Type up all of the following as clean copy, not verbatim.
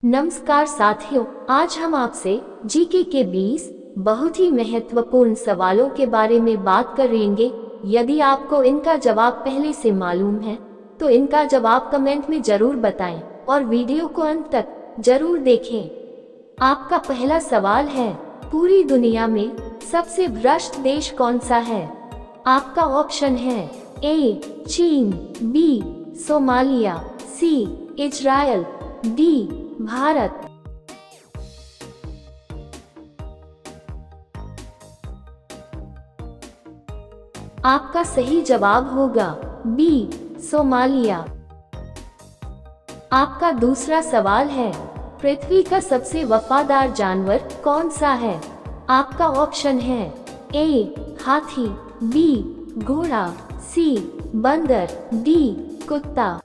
नमस्कार साथियों, आज हम आपसे जीके के 20 बहुत ही महत्वपूर्ण सवालों के बारे में बात करेंगे। यदि आपको इनका जवाब पहले से मालूम है तो इनका जवाब कमेंट में जरूर बताएं और वीडियो को अंत तक जरूर देखें। आपका पहला सवाल है, पूरी दुनिया में सबसे भ्रष्ट देश कौन सा है? आपका ऑप्शन है ए चीन, B Somalia, C Israel, D Bharat. आपका सही जवाब होगा बी सोमालिया। आपका दूसरा सवाल है, पृथ्वी का सबसे वफादार जानवर कौन सा है? आपका ऑप्शन है ए हाथी, बी घोड़ा, सी बंदर, डी कुत्ता।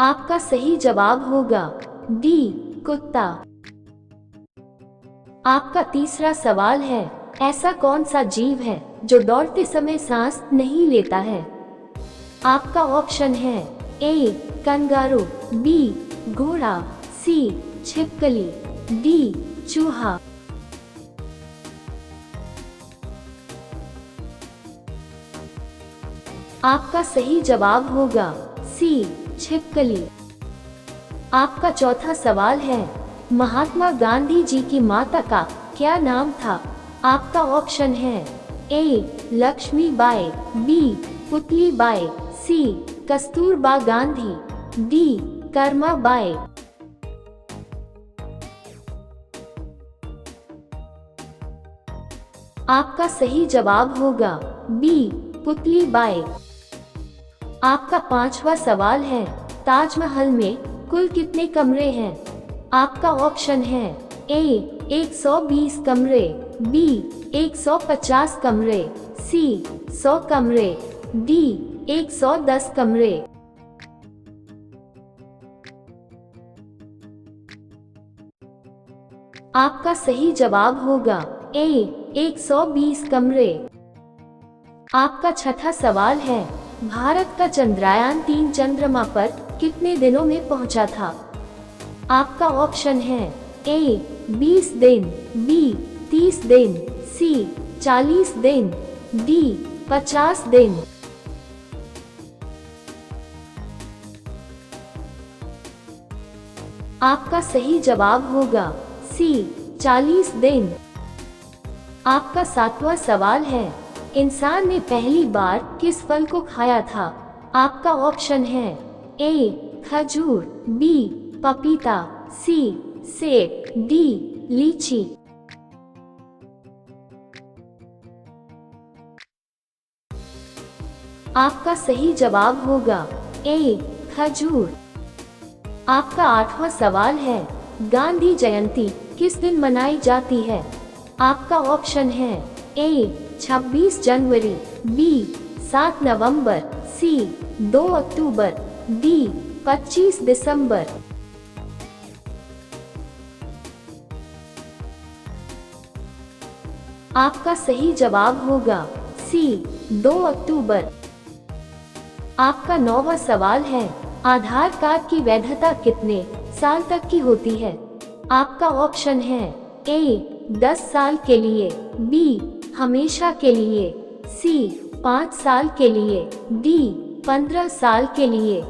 आपका सही जवाब होगा डी कुत्ता। आपका तीसरा सवाल है, ऐसा कौन सा जीव है जो दौड़ते समय सांस नहीं लेता है? आपका ऑप्शन है ए कंगारू, बी घोड़ा, सी छिपकली, डी चूहा। आपका सही जवाब होगा सी छिपकली। आपका चौथा सवाल है, महात्मा गांधी जी की माता का क्या नाम था? आपका ऑप्शन है ए लक्ष्मीबाई, बी पुतलीबाई, सी कस्तूरबा गांधी, डी कर्माबाई। आपका सही जवाब होगा बी पुतलीबाई। आपका पांचवा सवाल है, ताजमहल में कुल कितने कमरे हैं? आपका ऑप्शन है ए 120 कमरे, बी 150 कमरे, सी 100 कमरे, डी 110 कमरे। आपका सही जवाब होगा ए 120 कमरे। आपका छठा सवाल है, भारत का चंद्रयान-3 चंद्रमा पर कितने दिनों में पहुंचा था? आपका ऑप्शन है ए 20 दिन, बी 30 दिन, सी 40 दिन, डी 50 दिन। आपका सही जवाब होगा सी 40 दिन। आपका सातवां सवाल है, इंसान ने पहली बार किस फल को खाया था? आपका ऑप्शन है ए खजूर, बी पपीता, सी सेब, डी लीची। आपका सही जवाब होगा ए खजूर। आपका आठवां सवाल है, गांधी जयंती किस दिन मनाई जाती है? आपका ऑप्शन है ए 26 जनवरी, बी 7 नवंबर, सी 2 अक्टूबर, डी 25 दिसंबर। आपका सही जवाब होगा सी 2 अक्टूबर। आपका 9वां सवाल है, आधार कार्ड की वैधता कितने साल तक की होती है? आपका ऑप्शन है ए 10 साल के लिए, बी हमेशा के लिए, सी 5 साल के लिए, डी 15 साल के लिए।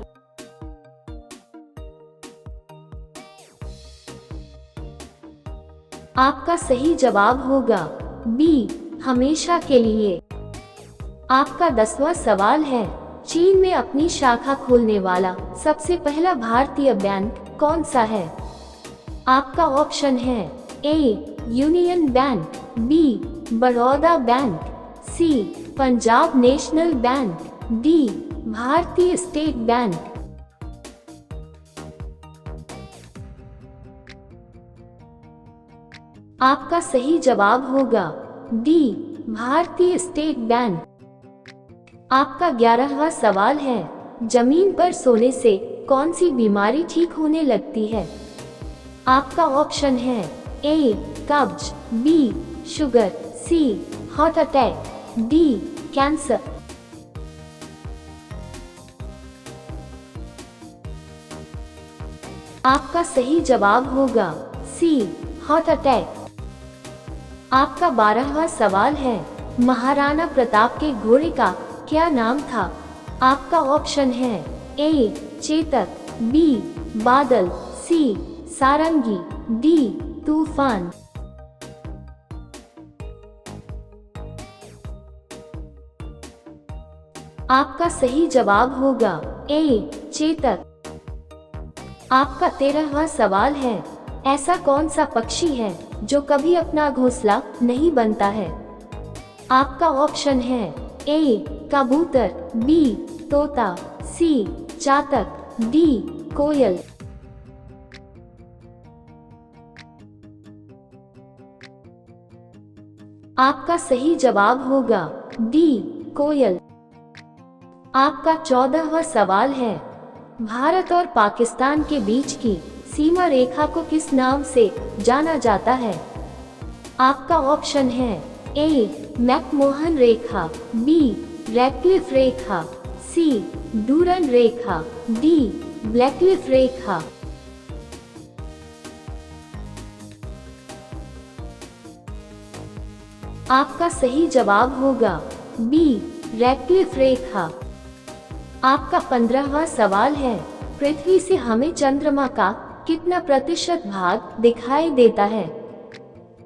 आपका सही जवाब होगा बी हमेशा के लिए। आपका 10वां सवाल है, चीन में अपनी शाखा खोलने वाला सबसे पहला भारतीय बैंक कौन सा है? आपका ऑप्शन है A union bank, B Baroda bank, C Punjab national bank, D Bharatiya state bank. आपका सही जवाब होगा डी भारतीय स्टेट बैंक। आपका 11वां सवाल है, जमीन पर सोने से कौन सी बीमारी ठीक होने लगती है? आपका ऑप्शन है ए कब्ज, बी शुगर, सी हार्ट अटैक, डी कैंसर। आपका सही जवाब होगा सी, हार्ट अटैक। आपका 12वां सवाल है, महाराणा प्रताप के घोड़े का क्या नाम था? आपका ऑप्शन है ए चेतक, बी बादल, सी सारंगी, डी तूफान। आपका सही जवाब होगा ए चेतक। आपका 13वां सवाल है, ऐसा कौन सा पक्षी है जो कभी अपना घोंसला नहीं बनता है? आपका ऑप्शन है ए कबूतर, बी तोता, सी चातक, डी कोयल। आपका सही जवाब होगा डी कोयल। आपका 14वां सवाल है, भारत और पाकिस्तान के बीच की सीमा रेखा को किस नाम से जाना जाता है? आपका ऑप्शन है ए मैकमोहन रेखा, बी रैडक्लिफ रेखा, सी डूरन रेखा, डी ब्लैकलिफ रेखा। आपका सही जवाब होगा बी रैडक्लिफ रेखा। आपका 15वां सवाल है, पृथ्वी से हमें चंद्रमा का कितना प्रतिशत भाग दिखाई देता है?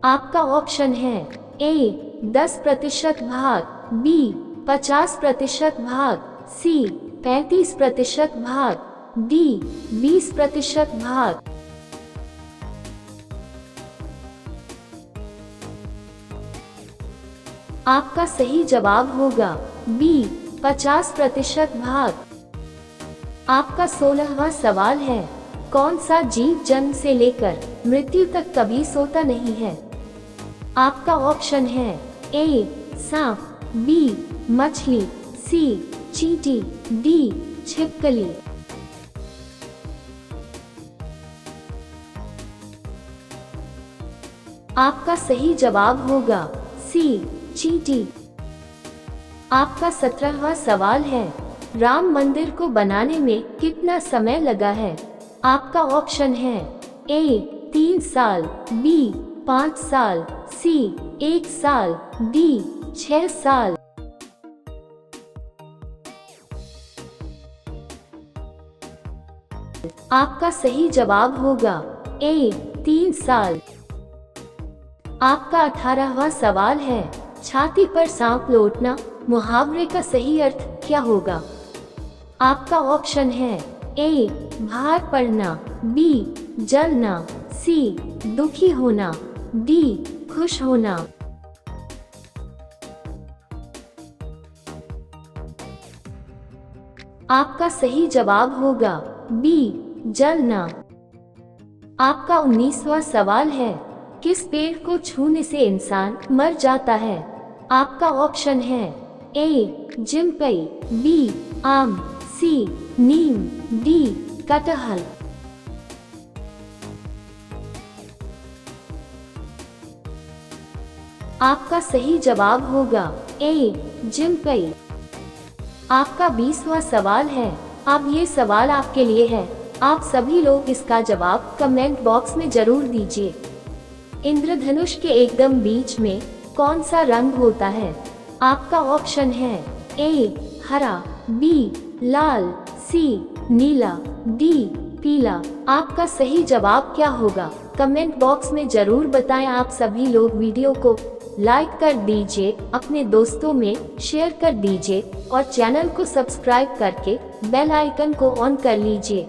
आपका ऑप्शन है ए 10% भाग, बी 50% भाग, सी 35% भाग, डी 20% भाग। आपका सही जवाब होगा बी 50% भाग। आपका 16वां सवाल है, कौन सा जीव जन्म से लेकर मृत्यु तक कभी सोता नहीं है? आपका ऑप्शन है ए सांप, बी मछली, सी चींटी, डी छिपकली। आपका सही जवाब होगा सी चींटी। आपका 17वां सवाल है, राम मंदिर को बनाने में कितना समय लगा है? आपका ऑप्शन है ए 3 साल, बी 5 साल, सी 1 साल, डी 6 साल। आपका सही जवाब होगा ए 3 साल। आपका 18वां सवाल है, छाती पर सांप लौटना मुहावरे का सही अर्थ क्या होगा? आपका ऑप्शन है ए भार पड़ना, बी जलना, सी दुखी होना, डी खुश होना। आपका सही जवाब होगा बी जलना। आपका 19वां सवाल है, किस पेड़ को छूने से इंसान मर जाता है? आपका ऑप्शन है ए जिम्पई, बी आम, सी नीम, डी कटहल। आपका सही जवाब होगा ए जिम्पई। आपका 20वां सवाल है, अब ये सवाल आपके लिए है, आप सभी लोग इसका जवाब कमेंट बॉक्स में जरूर दीजिए। इंद्रधनुष के एकदम बीच में कौन सा रंग होता है? आपका ऑप्शन है ए हरा, बी लाल, सी नीला, डी पीला। आपका सही जवाब क्या होगा? कमेंट बॉक्स में जरूर बताएं। आप सभी लोग वीडियो को लाइक कर दीजिए, अपने दोस्तों में शेयर कर दीजिए और चैनल को सब्सक्राइब करके बेल आइकन को ऑन कर लीजिए।